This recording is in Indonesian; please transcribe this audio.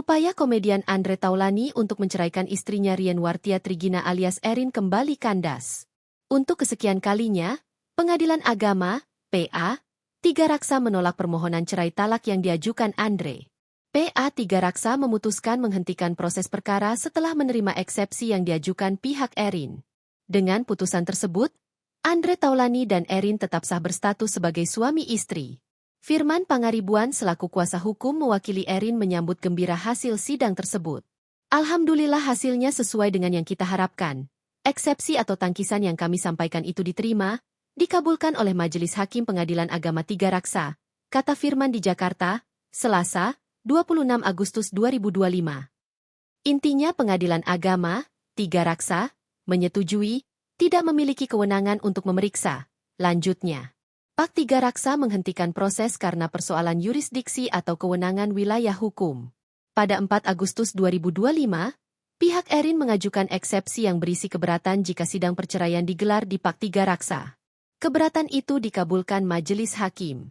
Upaya komedian Andre Taulani untuk menceraikan istrinya Rien Wartia Trigina alias Erin kembali kandas. Untuk kesekian kalinya, Pengadilan Agama, PA, Tiga Raksa menolak permohonan cerai talak yang diajukan Andre. PA Tiga Raksa memutuskan menghentikan proses perkara setelah menerima eksepsi yang diajukan pihak Erin. Dengan putusan tersebut, Andre Taulani dan Erin tetap sah berstatus sebagai suami istri. Firman Pangaribuan selaku kuasa hukum mewakili Erin menyambut gembira hasil sidang tersebut. Alhamdulillah hasilnya sesuai dengan yang kita harapkan. Eksepsi atau tangkisan yang kami sampaikan itu diterima, dikabulkan oleh Majelis Hakim Pengadilan Agama Tiga Raksa, kata Firman di Jakarta, Selasa, 26 Agustus 2025. Intinya Pengadilan Agama, Tiga Raksa, menyetujui, tidak memiliki kewenangan untuk memeriksa. Lanjutnya, Pak Tiga Raksa menghentikan proses karena persoalan yurisdiksi atau kewenangan wilayah hukum. Pada 4 Agustus 2025, pihak Erin mengajukan eksepsi yang berisi keberatan jika sidang perceraian digelar di Pak Tiga Raksa. Keberatan itu dikabulkan Majelis Hakim.